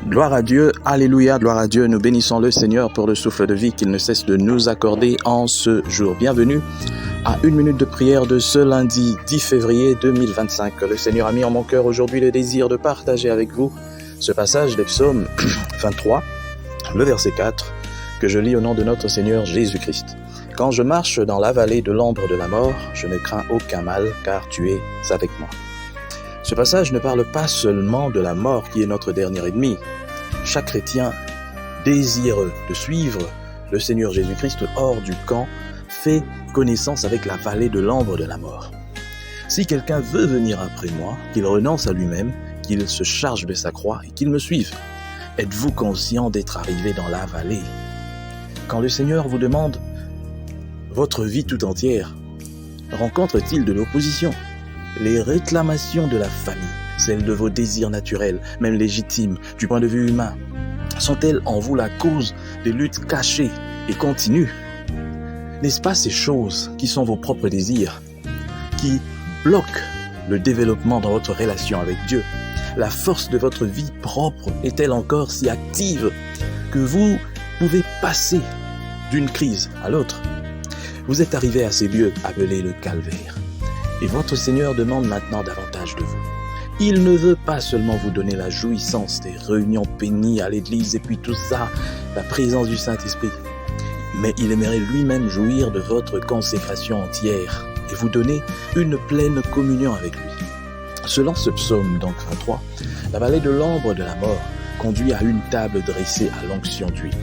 Gloire à Dieu, alléluia, gloire à Dieu, nous bénissons le Seigneur pour le souffle de vie qu'il ne cesse de nous accorder en ce jour. Bienvenue à une minute de prière de ce lundi 10 février 2025. Le Seigneur a mis en mon cœur aujourd'hui le désir de partager avec vous ce passage des psaumes 23, le verset 4, que je lis au nom de notre Seigneur Jésus-Christ. Quand je marche dans la vallée de l'ombre de la mort, je ne crains aucun mal, car tu es avec moi. Ce passage ne parle pas seulement de la mort qui est notre dernier ennemi. Chaque chrétien désireux de suivre le Seigneur Jésus-Christ hors du camp fait connaissance avec la vallée de l'ombre de la mort. Si quelqu'un veut venir après moi, qu'il renonce à lui-même, qu'il se charge de sa croix et qu'il me suive. Êtes-vous conscient d'être arrivé dans la vallée? Quand le Seigneur vous demande votre vie tout entière, rencontre-t-il de l'opposition? Les réclamations de la famille, celles de vos désirs naturels, même légitimes du point de vue humain, sont-elles en vous la cause des luttes cachées et continues? N'est-ce pas ces choses qui sont vos propres désirs, qui bloquent le développement dans votre relation avec Dieu? La force de votre vie propre est-elle encore si active que vous pouvez passer d'une crise à l'autre? Vous êtes arrivé à ces lieux appelés le calvaire. Et votre Seigneur demande maintenant davantage de vous. Il ne veut pas seulement vous donner la jouissance des réunions bénies à l'église et puis tout ça, la présence du Saint-Esprit. Mais il aimerait lui-même jouir de votre consécration entière et vous donner une pleine communion avec lui. Selon ce psaume, donc 23, la vallée de l'ombre de la mort conduit à une table dressée à l'onction d'huile,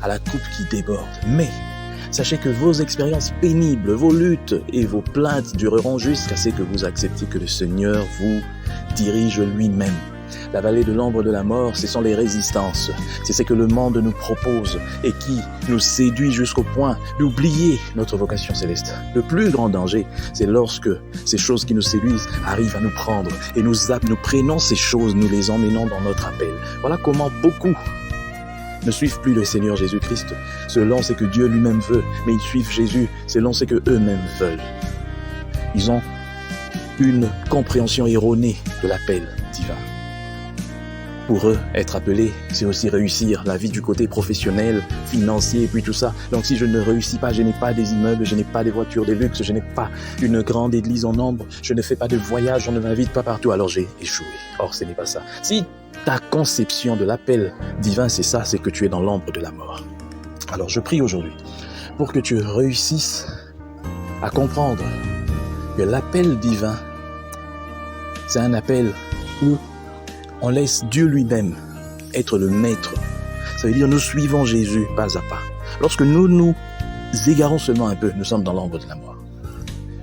à la coupe qui déborde. Mais sachez que vos expériences pénibles, vos luttes et vos plaintes dureront jusqu'à ce que vous acceptiez que le Seigneur vous dirige lui-même. La vallée de l'ombre de la mort, ce sont les résistances. C'est ce que le monde nous propose et qui nous séduit jusqu'au point d'oublier notre vocation céleste. Le plus grand danger, c'est lorsque ces choses qui nous séduisent arrivent à nous prendre et nous prenons ces choses, nous les emmenons dans notre appel. Voilà comment beaucoup ne suivent plus le Seigneur Jésus-Christ selon ce que Dieu lui-même veut, mais ils suivent Jésus selon ce que eux-mêmes veulent. Ils ont une compréhension erronée de l'appel divin. Pour eux, être appelé, c'est aussi réussir la vie du côté professionnel, financier, et puis tout ça. Donc si je ne réussis pas, je n'ai pas des immeubles, je n'ai pas des voitures de luxe, je n'ai pas une grande église en nombre, je ne fais pas de voyage, on ne m'invite pas partout, alors j'ai échoué. Or, ce n'est pas ça. Si ta conception de l'appel divin, c'est ça, c'est que tu es dans l'ombre de la mort. Alors je prie aujourd'hui pour que tu réussisses à comprendre que l'appel divin, c'est un appel où on laisse Dieu lui-même être le maître. Ça veut dire nous suivons Jésus pas à pas. Lorsque nous nous égarons seulement un peu, nous sommes dans l'ombre de la mort.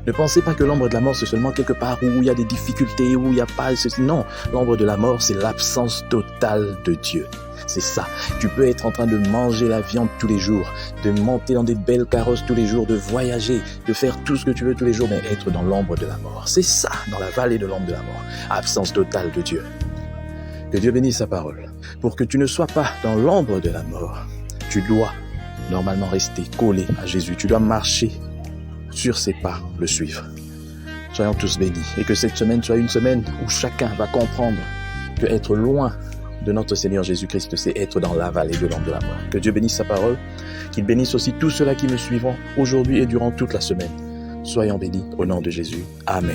Ne pensez pas que l'ombre de la mort, c'est seulement quelque part où il y a des difficultés, où il n'y a pas ceci. Non, l'ombre de la mort, c'est l'absence totale de Dieu. C'est ça. Tu peux être en train de manger la viande tous les jours, de monter dans des belles carrosses tous les jours, de voyager, de faire tout ce que tu veux tous les jours, mais être dans l'ombre de la mort. C'est ça, dans la vallée de l'ombre de la mort. Absence totale de Dieu. Que Dieu bénisse sa parole. Pour que tu ne sois pas dans l'ombre de la mort, tu dois normalement rester collé à Jésus. Tu dois marcher sur ses pas, le suivre. Soyons tous bénis. Et que cette semaine soit une semaine où chacun va comprendre que être loin de notre Seigneur Jésus-Christ, c'est être dans la vallée de l'ombre de la mort. Que Dieu bénisse sa parole. Qu'il bénisse aussi tous ceux-là qui me suivront aujourd'hui et durant toute la semaine. Soyons bénis au nom de Jésus. Amen.